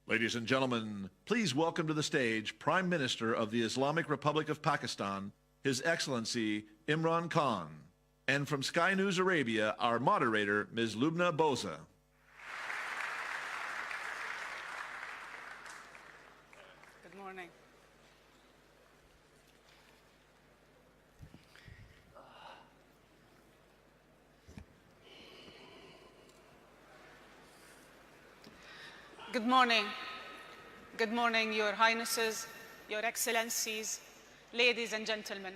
Ladies and gentlemen, please welcome to the stage Prime Minister of the Islamic Republic of Pakistan, His Excellency Imran Khan. And from Sky News Arabia, our moderator, Ms. Lubna Boza. Good morning. Good morning. Good morning, Your Highnesses, Your Excellencies, ladies and gentlemen.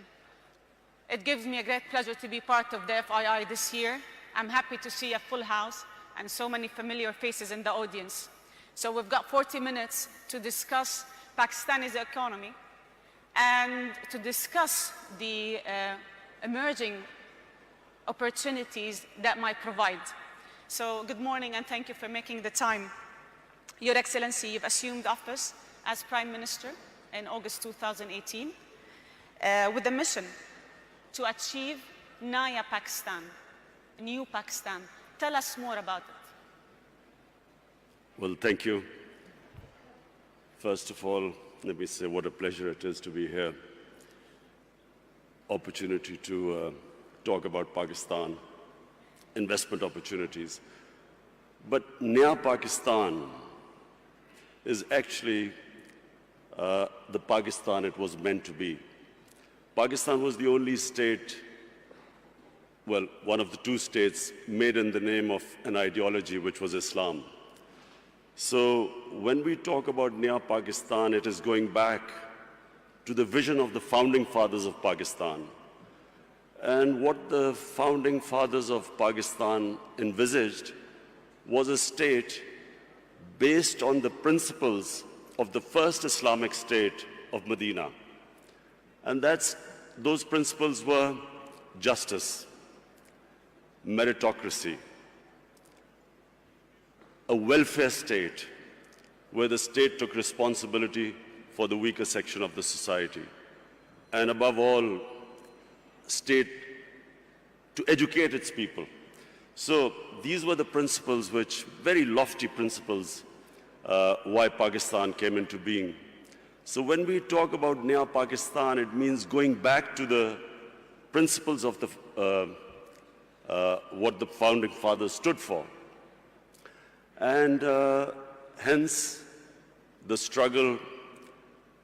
It gives me a great pleasure to be part of the FII this year. I'm happy to see a full house and so many familiar faces in the audience. So we've got 40 minutes to discuss Pakistani's economy and to discuss the emerging opportunities that might provide. So good morning and thank you for making the time. Your Excellency, you've assumed office as Prime Minister in August 2018 with a mission to achieve Naya Pakistan, new Pakistan. Tell us more about it. Well, thank you. First of all, let me say what a pleasure it is to be here. Opportunity to talk about Pakistan, investment opportunities. But Naya Pakistan is actually the Pakistan it was meant to be. Pakistan was the only state, well, one of the two states made in the name of an ideology which was Islam. So when we talk about Naya Pakistan, it is going back to the vision of the founding fathers of Pakistan. And what the founding fathers of Pakistan envisaged was a state based on the principles of the first Islamic state of Medina. And those principles were justice, meritocracy, a welfare state where the state took responsibility for the weaker section of the society, and above all, state to educate its people. So these were the principles which, very lofty principles, why Pakistan came into being. So when we talk about Naya Pakistan, it means going back to the principles of what the founding fathers stood for. And hence, the struggle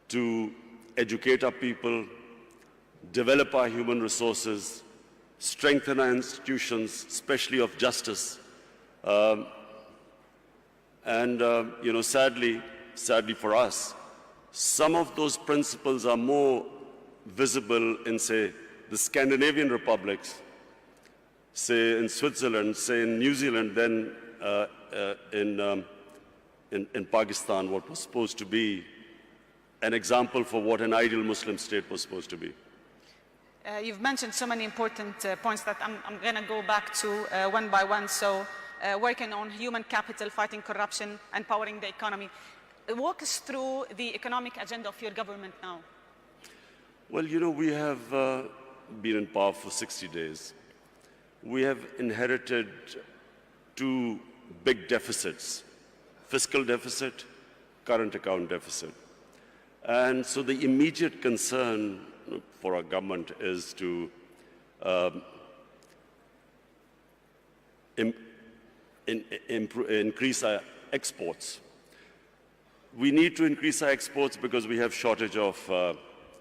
to educate our people, develop our human resources, strengthen our institutions, especially of justice. Sadly for us, some of those principles are more visible in, say, the Scandinavian republics, say in Switzerland, say in New Zealand, than in Pakistan, what was supposed to be an example for what an ideal Muslim state was supposed to be. You've mentioned so many important points that I'm going to go back to one by one. So working on human capital, fighting corruption, empowering the economy. Walk us through the economic agenda of your government now. Well, you know, we have been in power for 60 days. We have inherited two big deficits: fiscal deficit, current account deficit. And so the immediate concern for our government is to increase our exports. We need to increase our exports because we have shortage of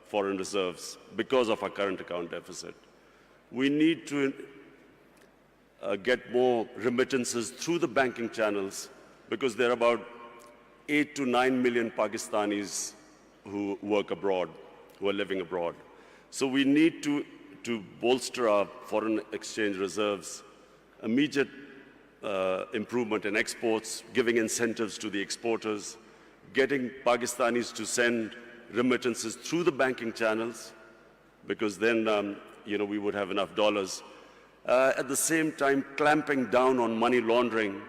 foreign reserves because of our current account deficit. We need to get more remittances through the banking channels because there are about 8 to 9 million Pakistanis who work abroad, who are living abroad. So we need to bolster our foreign exchange reserves, immediate improvement in exports, giving incentives to the exporters, getting Pakistanis to send remittances through the banking channels, because then we would have enough dollars. At the same time, clamping down on money laundering.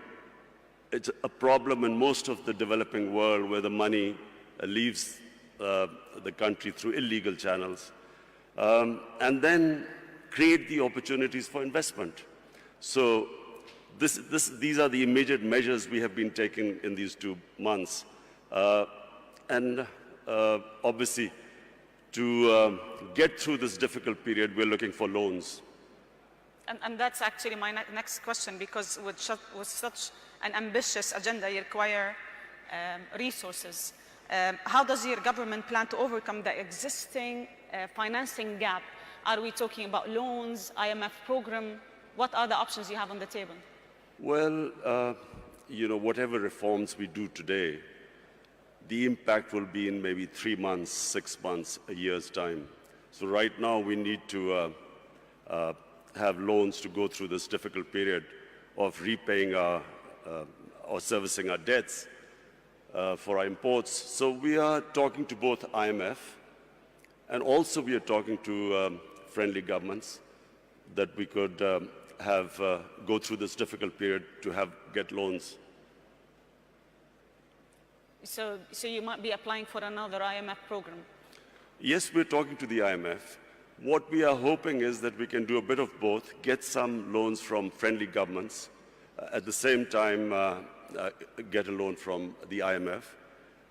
It's a problem in most of the developing world where the money leaves the country through illegal channels. And then create the opportunities for investment. So these are the immediate measures we have been taking in these 2 months. And obviously, to get through this difficult period, we're looking for loans. And that's actually my next question, because with such an ambitious agenda, you require resources. How does your government plan to overcome the existing financing gap? Are we talking about loans, IMF program? What are the options you have on the table? Well, whatever reforms we do today, the impact will be in maybe 3 months, 6 months, a year's time. So right now we need to have loans to go through this difficult period of repaying or servicing our debts for our imports. So we are talking to both IMF, and also we are talking to friendly governments that we could go through this difficult period to get loans. So you might be applying for another IMF program? Yes, we're talking to the IMF. What we are hoping is that we can do a bit of both, get some loans from friendly governments, at the same time get a loan from the IMF,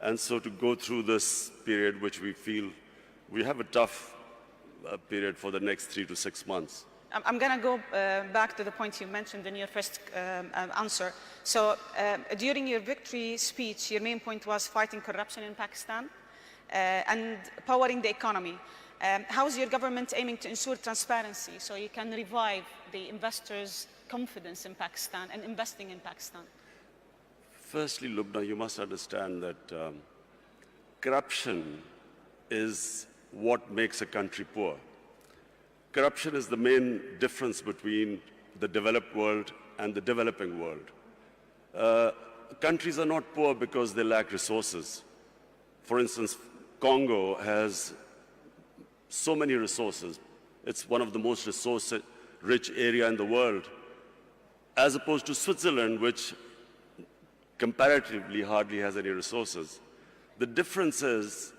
and so to go through this period which we feel we have a tough period for the next 3 to 6 months. I'm going to go back to the point you mentioned in your first answer. So during your victory speech, your main point was fighting corruption in Pakistan and powering the economy. How is your government aiming to ensure transparency so you can revive the investors' confidence in Pakistan and investing in Pakistan? Firstly, Lubna, you must understand that corruption is what makes a country poor. Corruption is the main difference between the developed world and the developing world. Countries are not poor because they lack resources. For instance, Congo has so many resources. It's one of the most resource-rich area in the world, as opposed to Switzerland, which comparatively hardly has any resources. The difference is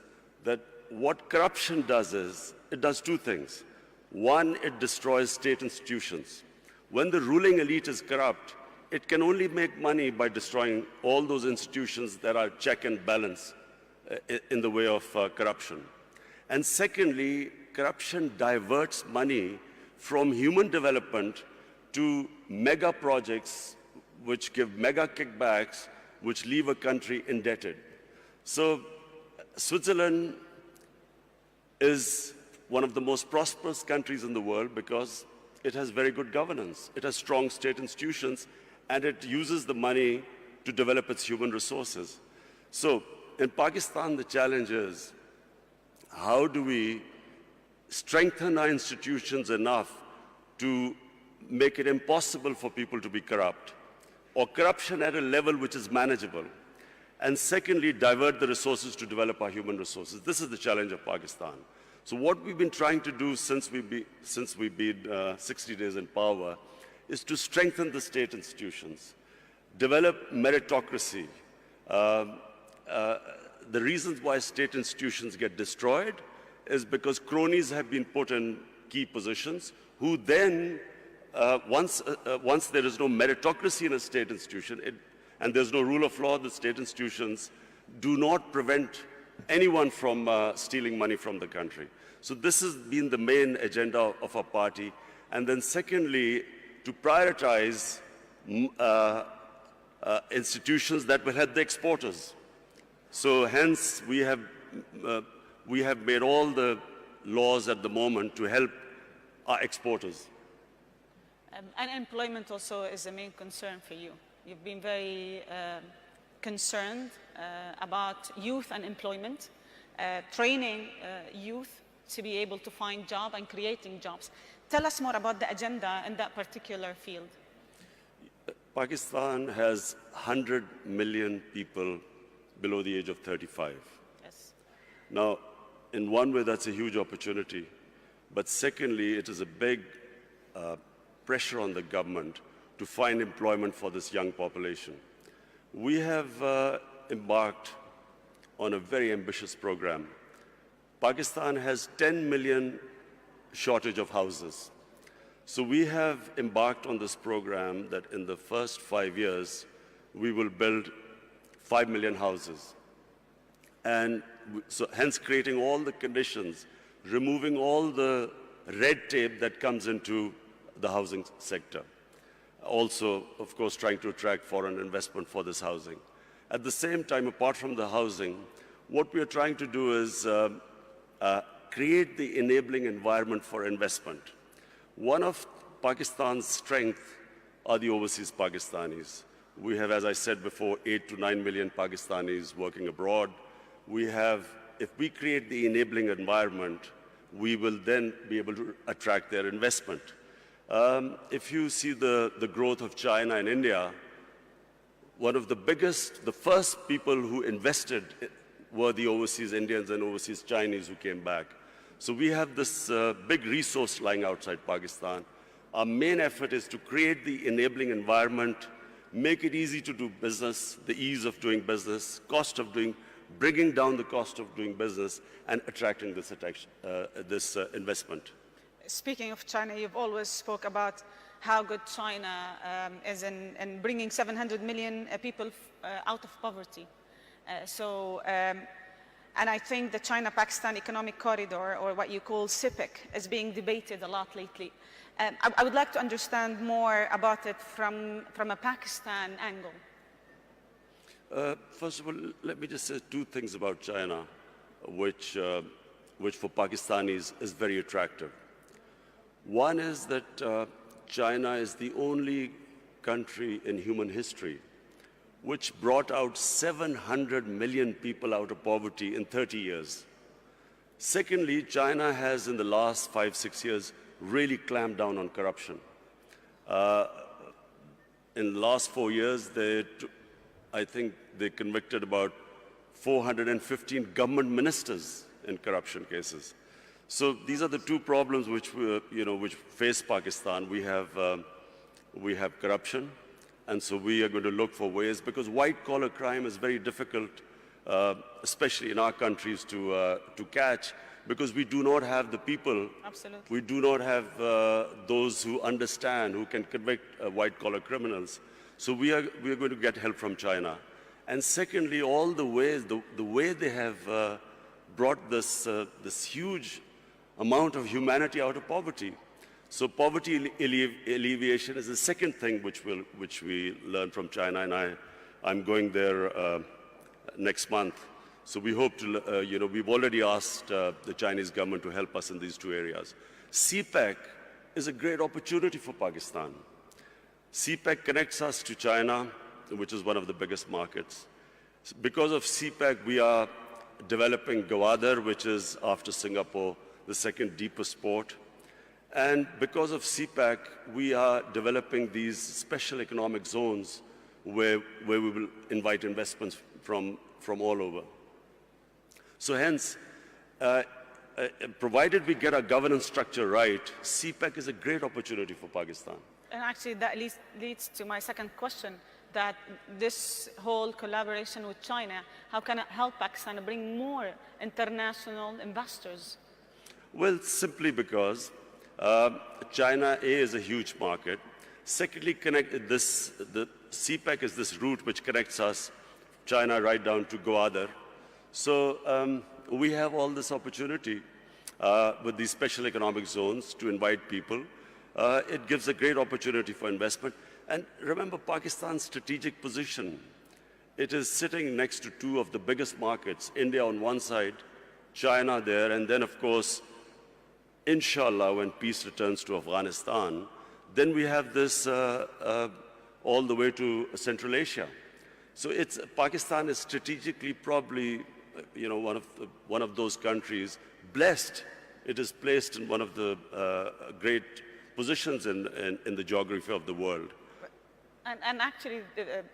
that what corruption does is, it does two things. One, it destroys state institutions. When the ruling elite is corrupt, it can only make money by destroying all those institutions that are check and balance in the way of corruption. And secondly, corruption diverts money from human development to mega projects which give mega kickbacks, which leave a country indebted. So Switzerland is one of the most prosperous countries in the world because it has very good governance. It has strong state institutions, and it uses the money to develop its human resources. So in Pakistan, the challenge is, how do we strengthen our institutions enough to make it impossible for people to be corrupt, or corruption at a level which is manageable? And secondly, divert the resources to develop our human resources. This is the challenge of Pakistan. So what we've been trying to do since we've been 60 days in power is to strengthen the state institutions, develop meritocracy. The reasons why state institutions get destroyed is because cronies have been put in key positions, who then, once there is no meritocracy in a state institution, and there's no rule of law, the state institutions do not prevent anyone from stealing money from the country. So this has been the main agenda of our party. And then secondly, to prioritize institutions that will help the exporters. So hence, we have made all the laws at the moment to help our exporters. Unemployment also is a main concern for you. You've been very concerned about youth unemployment, training youth to be able to find jobs and creating jobs. Tell us more about the agenda in that particular field. Pakistan has 100 million people below the age of 35. Yes. Now, in one way, that's a huge opportunity. But secondly, it is a big pressure on the government to find employment for this young population. We have embarked on a very ambitious program. Pakistan has 10 million shortage of houses. So we have embarked on this program that in the first 5 years, we will build 5 million houses. And so hence creating all the conditions, removing all the red tape that comes into the housing sector. Also, of course, trying to attract foreign investment for this housing. At the same time, apart from the housing, what we are trying to do is create the enabling environment for investment. One of Pakistan's strengths are the overseas Pakistanis. We have, as I said before, 8 to 9 million Pakistanis working abroad. We have, if we create the enabling environment, we will then be able to attract their investment. If you see the growth of China and India, one of the biggest, the first people who invested were the overseas Indians and overseas Chinese who came back. So we have this big resource lying outside Pakistan. Our main effort is to create the enabling environment, make it easy to do business, the ease of doing business, bringing down the cost of doing business, and attracting this investment. Speaking of China, you've always spoke about how good China is in bringing 700 million people out of poverty. And I think the China-Pakistan Economic Corridor, or what you call CPEC, is being debated a lot lately. I would like to understand more about it from a Pakistan angle. First of all, let me just say two things about China, which for Pakistanis is very attractive. One is that China is the only country in human history which brought out 700 million people out of poverty in 30 years. Secondly, China has, in the last 5-6 years, really clamped down on corruption. In the last 4 years, I think they convicted about 415 government ministers in corruption cases. So these are the two problems which face Pakistan. We have corruption, and so we are going to look for ways, because white-collar crime is very difficult, especially in our countries, to catch, because we do not have the people. Absolutely. We do not have those who understand, who can convict white-collar criminals. So we are going to get help from China. And secondly, all the ways, the way they have brought this huge amount of humanity out of poverty. So poverty alleviation is the second thing which we learn from China, and I'm going there next month. So we hope to, we've already asked the Chinese government to help us in these two areas. CPEC is a great opportunity for Pakistan. CPEC connects us to China, which is one of the biggest markets. Because of CPEC, we are developing Gwadar, which is, after Singapore, the second deepest port. And because of CPEC, we are developing these special economic zones where we will invite investments from all over. So hence, provided we get our governance structure right, CPEC is a great opportunity for Pakistan. And actually, that leads to my second question, that this whole collaboration with China, how can it help Pakistan bring more international investors? Well, simply because China, A, is a huge market. Secondly, the CPEC is this route which connects us, China, right down to Gwadar. So we have all this opportunity with these special economic zones to invite people. It gives a great opportunity for investment. And remember Pakistan's strategic position. It is sitting next to two of the biggest markets, India on one side, China there, and then, of course, inshallah, when peace returns to Afghanistan, then we have this all the way to Central Asia. So Pakistan is strategically probably one of those countries blessed. It is placed in one of the great positions in the geography of the world. And actually,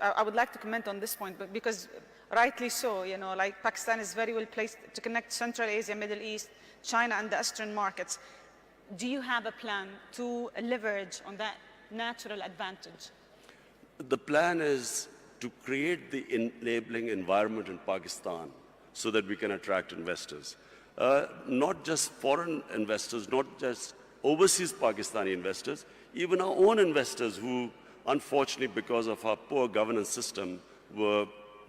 I would like to comment on this point, but because rightly so, like Pakistan is very well placed to connect Central Asia, Middle East, China, and the Eastern markets. Do you have a plan to leverage on that natural advantage? The plan is to create the enabling environment in Pakistan so that we can attract investors. Not just foreign investors, not just overseas Pakistani investors, even our own investors who, unfortunately, because of our poor governance system, were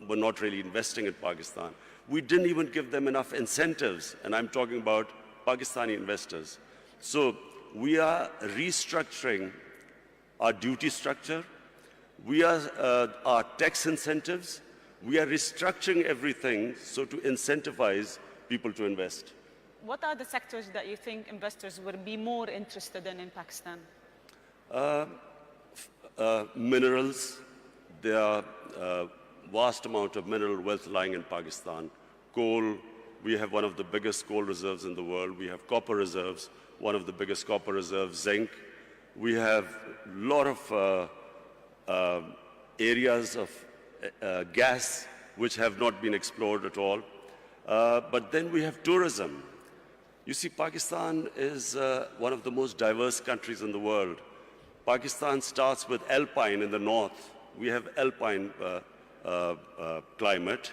were not really investing in Pakistan. We didn't even give them enough incentives, and I'm talking about Pakistani investors. So we are restructuring our duty structure. We are our tax incentives. We are restructuring everything so to incentivize people to invest. What are the sectors that you think investors would be more interested in Pakistan? Minerals. There are vast amount of mineral wealth lying in Pakistan. Coal, we have one of the biggest coal reserves in the world. We have copper reserves, one of the biggest copper reserves. Zinc. We have a lot of areas of gas which have not been explored at all. But then we have tourism. You see, Pakistan is one of the most diverse countries in the world. Pakistan starts with alpine in the north. We have alpine climate.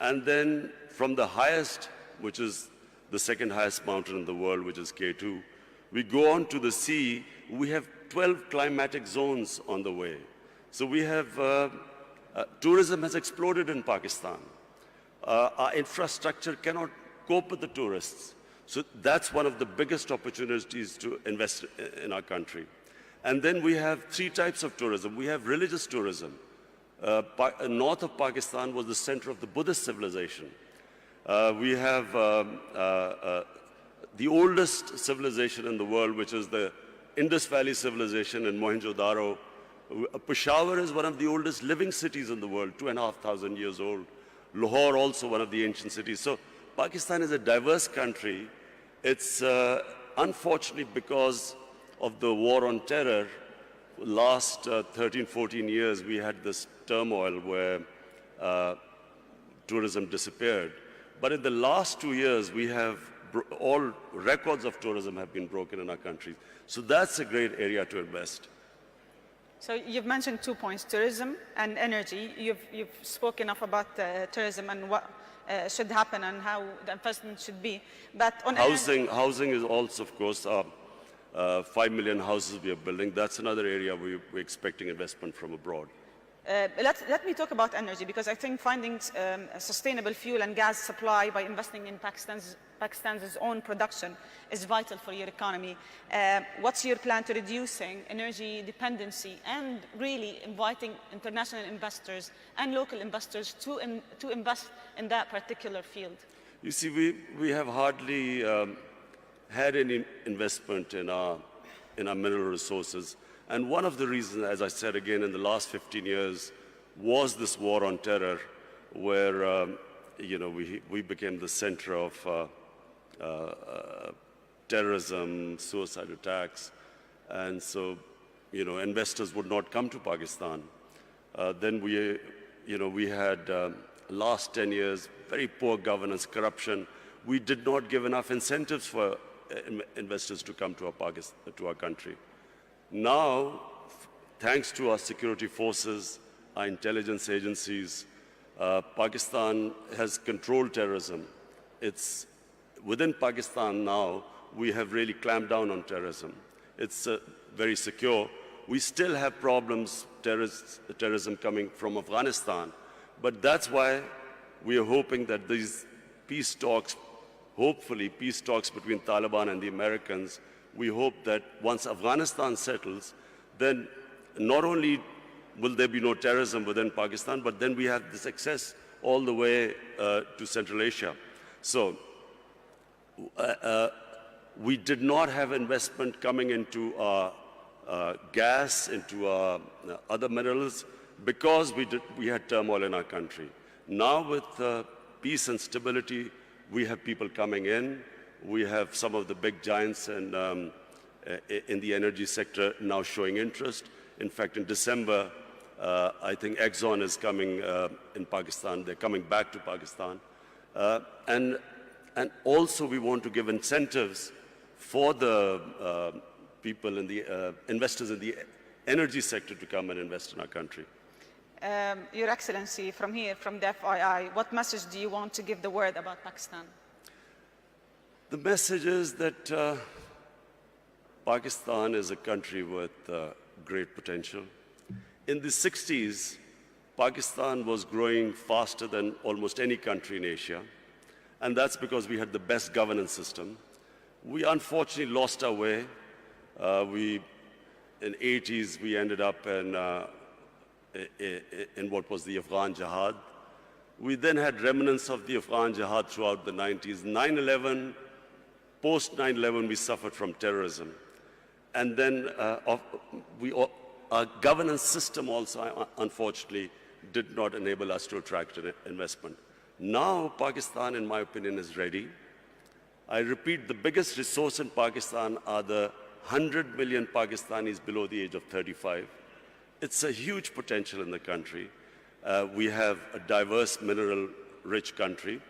And then from the highest, which is the second highest mountain in the world, which is K2, we go on to the sea. We have 12 climatic zones on the way. So we have, tourism has exploded in Pakistan. Our infrastructure cannot cope with the tourists. So that's one of the biggest opportunities to invest in our country. And then we have three types of tourism. We have religious tourism. North of Pakistan was the center of the Buddhist civilization. We have the oldest civilization in the world, which is the Indus Valley civilization in Mohenjo-daro. Peshawar is one of the oldest living cities in the world, 2,500 years old. Lahore, also one of the ancient cities. So Pakistan is a diverse country. It's unfortunately because of the war on terror, last 13, 14 years, we had this turmoil where tourism disappeared. But in the last 2 years, we have all records of tourism have been broken in our country. So that's a great area to invest. So you've mentioned 2 points, tourism and energy. You've spoken enough about tourism and what should happen and how the investment should be. But on housing is also, of course, 5 million houses we are building. That's another area we're expecting investment from abroad. Let me talk about energy, because I think finding a sustainable fuel and gas supply by investing in Pakistan's own production is vital for your economy. What's your plan to reducing energy dependency and really inviting international investors and local investors to invest in that particular field? You see, we have hardly had any investment in our mineral resources. And one of the reasons, as I said again, in the last 15 years, was this war on terror, where we became the center of terrorism, suicide attacks, and so investors would not come to Pakistan. Then we had last 10 years very poor governance, corruption. We did not give enough incentives for investors to come to our country. Now, thanks to our security forces, our intelligence agencies, Pakistan has controlled terrorism. It's within Pakistan now, we have really clamped down on terrorism. It's very secure. We still have problems, terrorism coming from Afghanistan, but that's why we are hoping that these peace talks, hopefully peace talks between Taliban and the Americans, we hope that once Afghanistan settles, then not only will there be no terrorism within Pakistan, but then we have this access all the way to Central Asia. So we did not have investment coming into our gas, into our other minerals, because we had turmoil in our country. Now with peace and stability, we have people coming in. We have some of the big giants in the energy sector now showing interest. In fact, in December, I think Exxon is coming in Pakistan. They're coming back to Pakistan. And also we want to give incentives for the people in the investors in the energy sector to come and invest in our country. Your Excellency, from here, from the FII, what message do you want to give the world about Pakistan? The message is that Pakistan is a country with great potential. In the 60s, Pakistan was growing faster than almost any country in Asia, and that's because we had the best governance system. We unfortunately lost our way. In the 80s, we ended up in what was the Afghan Jihad. We then had remnants of the Afghan Jihad throughout the 90s. 9/11, post 9/11, we suffered from terrorism. And then our governance system also, unfortunately, did not enable us to attract investment. Now, Pakistan, in my opinion, is ready. I repeat, the biggest resource in Pakistan are the 100 million Pakistanis below the age of 35. It's a huge potential in the country. We have a diverse, mineral-rich country,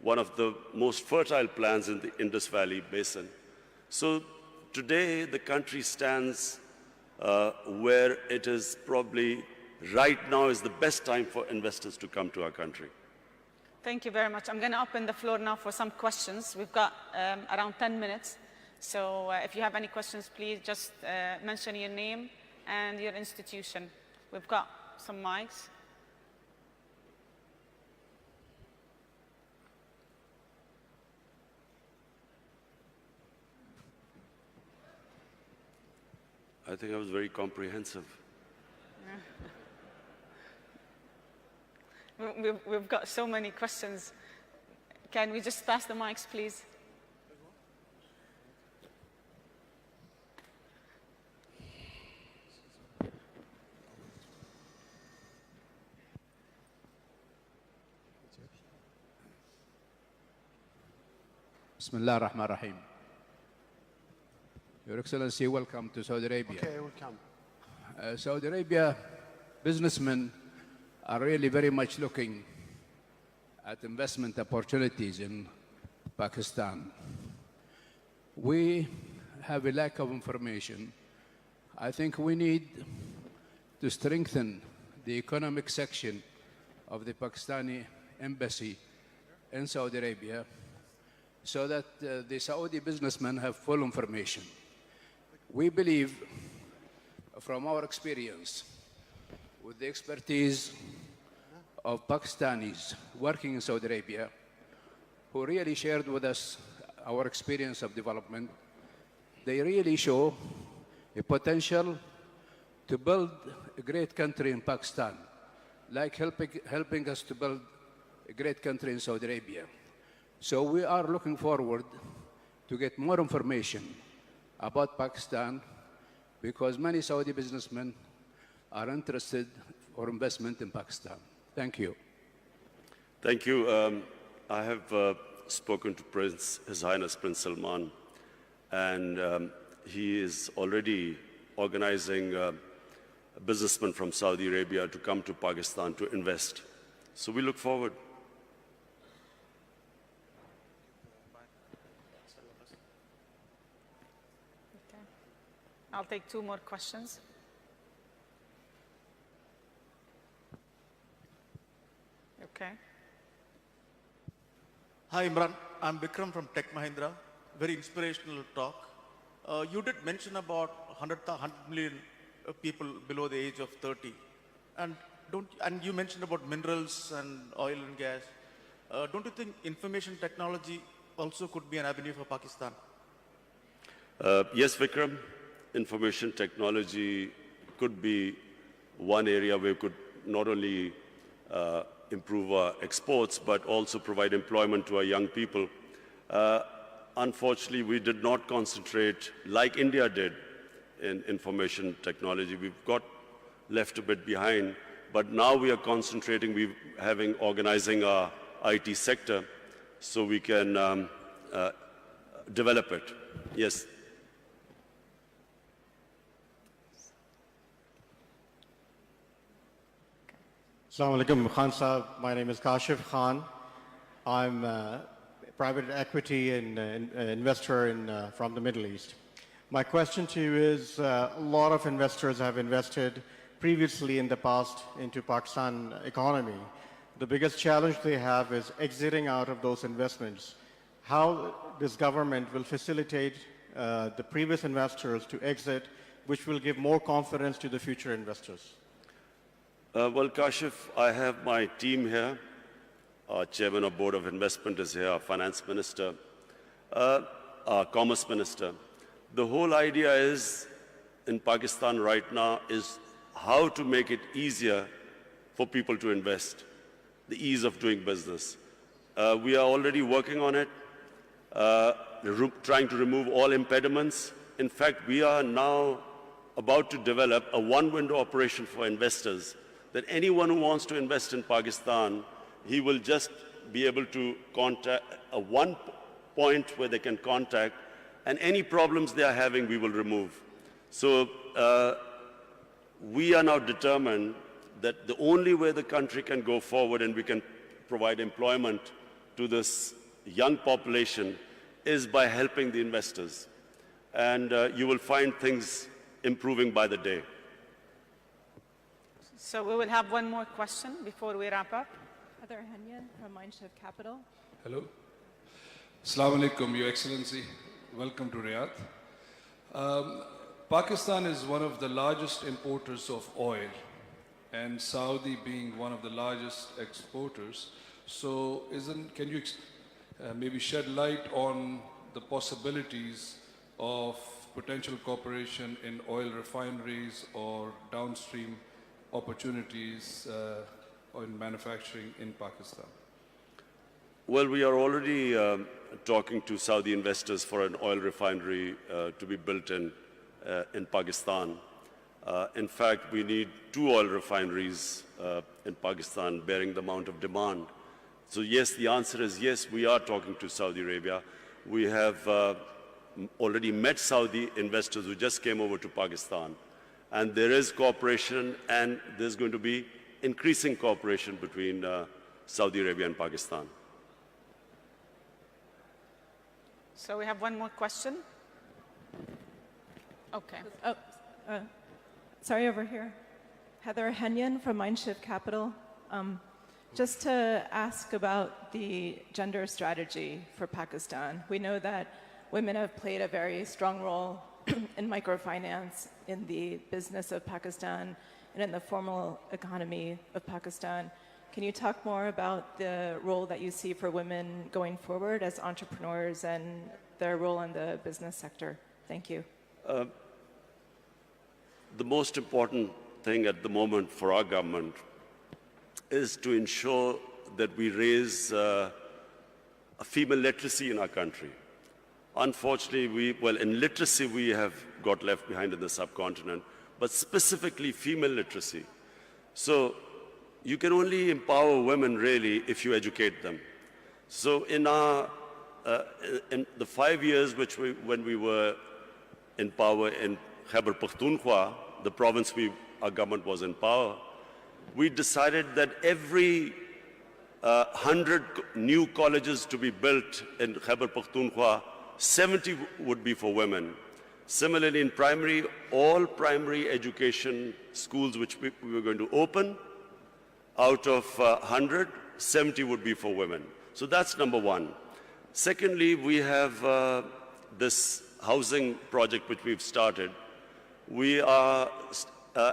one of the most fertile lands in the Indus Valley Basin. So today, the country stands where it is probably right now is the best time for investors to come to our country. Thank you very much. I'm going to open the floor now for some questions. We've got around 10 minutes. So if you have any questions, please just mention your name and your institution. We've got some mics. I think I was very comprehensive. We've got so many questions. Can we just pass the mics, please? Bismillah ar-Rahman ar-Rahim. Your Excellency, welcome to Saudi Arabia. Okay, welcome. Saudi Arabia businessmen are really very much looking at investment opportunities in Pakistan. We have a lack of information. I think we need to strengthen the economic section of the Pakistani embassy in Saudi Arabia so that the Saudi businessmen have full information. We believe, from our experience, with the expertise of Pakistanis working in Saudi Arabia, who really shared with us our experience of development, they really show a potential to build a great country in Pakistan, like helping us to build a great country in Saudi Arabia. So we are looking forward to get more information about Pakistan because many Saudi businessmen are interested for investment in Pakistan. Thank you. Thank you. I have spoken to His Highness Prince Salman, and he is already organizing businessmen from Saudi Arabia to come to Pakistan to invest. So we look forward. I'll take 2 more questions. Okay. Hi, Imran. I'm Vikram from Tech Mahindra. Very inspirational talk. You did mention about 100 million people below the age of 30. And you mentioned about minerals and oil and gas. Don't you think information technology also could be an avenue for Pakistan? Yes, Vikram. Information technology could be one area where we could not only improve our exports, but also provide employment to our young people. Unfortunately, we did not concentrate like India did in information technology. We've got left a bit behind, but now we are concentrating, organizing our IT sector so we can develop it. Yes. Assalamu alaikum, Khan Saab. My name is Kashif Khan. I'm a private equity and investor from the Middle East. My question to you is, a lot of investors have invested previously in the past into Pakistan economy. The biggest challenge they have is exiting out of those investments. How this government will facilitate the previous investors to exit, which will give more confidence to the future investors? Well, Kashif, I have my team here. Our chairman of Board of Investment is here, our finance minister, our commerce minister. The whole idea is, in Pakistan right now, is how to make it easier for people to invest, the ease of doing business. We are already working on it, trying to remove all impediments. In fact, we are now about to develop a one-window operation for investors, that anyone who wants to invest in Pakistan, he will just be able to contact one point where they can contact, and any problems they are having, we will remove. So we are now determined that the only way the country can go forward and we can provide employment to this young population is by helping the investors. And you will find things improving by the day. So we will have one more question before we wrap up. Heather Henyan from Mindshift Capital. Hello. Assalamu alaikum, Your Excellency. Welcome to Riyadh. Pakistan is one of the largest importers of oil, and Saudi being one of the largest exporters. So can you maybe shed light on the possibilities of potential cooperation in oil refineries or downstream opportunities in manufacturing in Pakistan? Well, we are already talking to Saudi investors for an oil refinery to be built in Pakistan. In fact, we need 2 oil refineries in Pakistan bearing the amount of demand. So yes, the answer is yes, we are talking to Saudi Arabia. We have already met Saudi investors who just came over to Pakistan. And there is cooperation, and there's going to be increasing cooperation between Saudi Arabia and Pakistan. So we have one more question. Okay. Oh, sorry, over here. Heather Henyan from Mindshift Capital. Just to ask about the gender strategy for Pakistan. We know that women have played a very strong role in microfinance, in the business of Pakistan, and in the formal economy of Pakistan. Can you talk more about the role that you see for women going forward as entrepreneurs and their role in the business sector? Thank you. The most important thing at the moment for our government is to ensure that we raise a female literacy in our country. Unfortunately, in literacy we have got left behind in the subcontinent, but specifically female literacy. So you can only empower women really if you educate them. So in the 5 years when we were in power in Khyber Pakhtunkhwa, the province our government was in power, we decided that every 100 new colleges to be built in Khyber Pakhtunkhwa, 70 would be for women. Similarly, in primary, all primary education schools which we were going to open, out of 100, 70 would be for women. So that's number one. Secondly, we have this housing project which we've started. We are,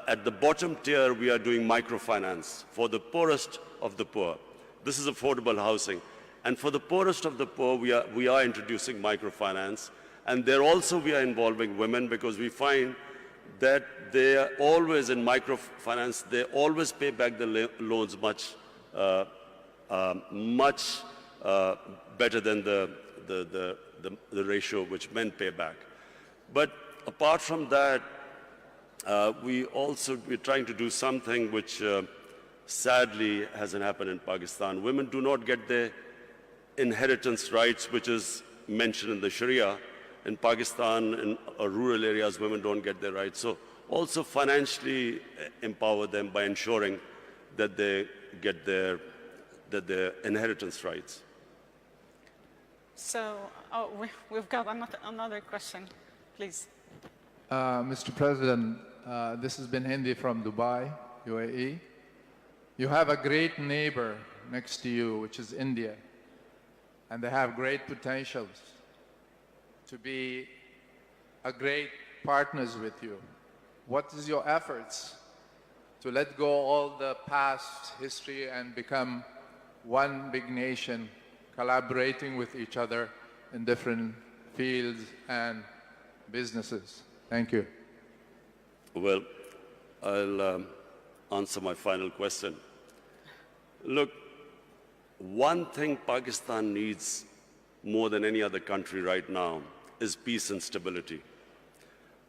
at the bottom tier, we are doing microfinance for the poorest of the poor. This is affordable housing. And for the poorest of the poor, we are introducing microfinance. And there also we are involving women, because we find that they are always in microfinance, they always pay back the loans much better than the ratio which men pay back. But apart from that, we're trying to do something which sadly hasn't happened in Pakistan. Women do not get their inheritance rights, which is mentioned in the Sharia. In Pakistan, in rural areas, women don't get their rights. So also financially empower them by ensuring that they get their inheritance rights. So we've got another question, please. Mr. President, this has been Hindi from Dubai, UAE. You have a great neighbor next to you, which is India, and they have great potentials to be a great partners with you. What is your efforts to let go all the past history and become one big nation, collaborating with each other in different fields and businesses. Thank you. Well, I'll answer my final question. Look, one thing Pakistan needs more than any other country right now is peace and stability.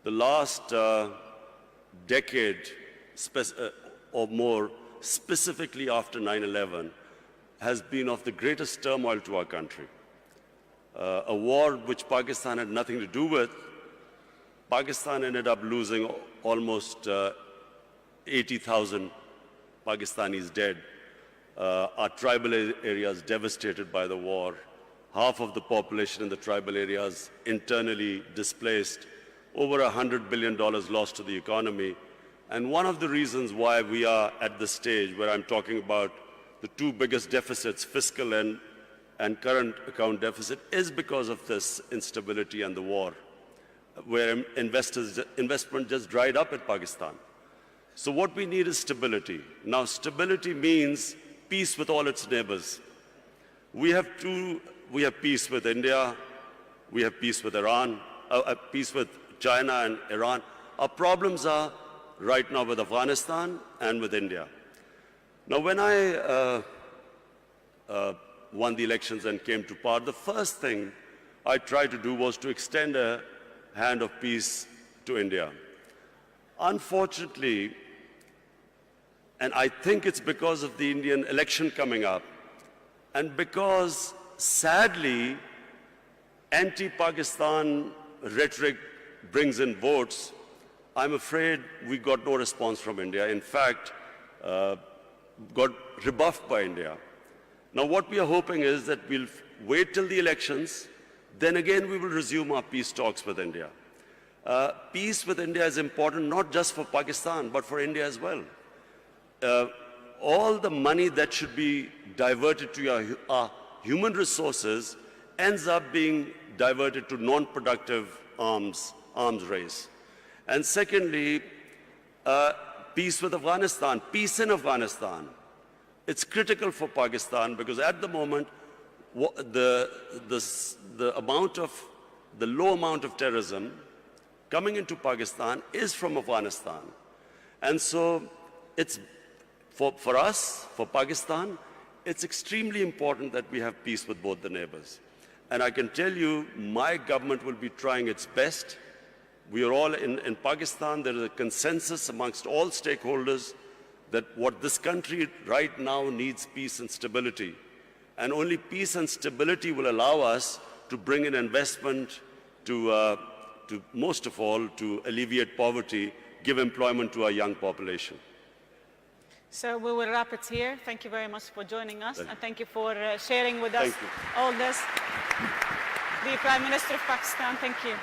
The last decade or more, specifically after 9/11, has been of the greatest turmoil to our country. A war which Pakistan had nothing to do with. Pakistan ended up losing almost 80,000 Pakistanis dead. Our tribal areas devastated by the war. Half of the population in the tribal areas internally displaced. Over $100 billion lost to the economy. And one of the reasons why we are at this stage where I'm talking about the two biggest deficits, fiscal and current account deficit, is because of this instability and the war, where investment just dried up in Pakistan. So what we need is stability. Now, stability means peace with all its neighbors. We have peace with India, we have peace with Iran, peace with China and Iran. Our problems are right now with Afghanistan and with India. Now, when I won the elections and came to power, the first thing I tried to do was to extend a hand of peace to India. Unfortunately, and I think it's because of the Indian election coming up, and because, sadly, anti-Pakistan rhetoric brings in votes, I'm afraid we got no response from India. In fact, got rebuffed by India. Now, what we are hoping is that we'll wait till the elections, then again we will resume our peace talks with India. Peace with India is important not just for Pakistan, but for India as well. All the money that should be diverted to our human resources ends up being diverted to non-productive arms race. And secondly, peace with Afghanistan, peace in Afghanistan. It's critical for Pakistan because at the moment, the low amount of terrorism coming into Pakistan is from Afghanistan. And so it's, for us, for Pakistan, it's extremely important that we have peace with both the neighbors. And I can tell you, my government will be trying its best. We are all in Pakistan, there is a consensus amongst all stakeholders that what this country right now needs peace and stability. And only peace and stability will allow us to bring in investment to most of all, to alleviate poverty, give employment to our young population. So we will wrap it here. Thank you very much for joining us, and thank you for sharing with us all this. The Prime Minister of Pakistan, thank you.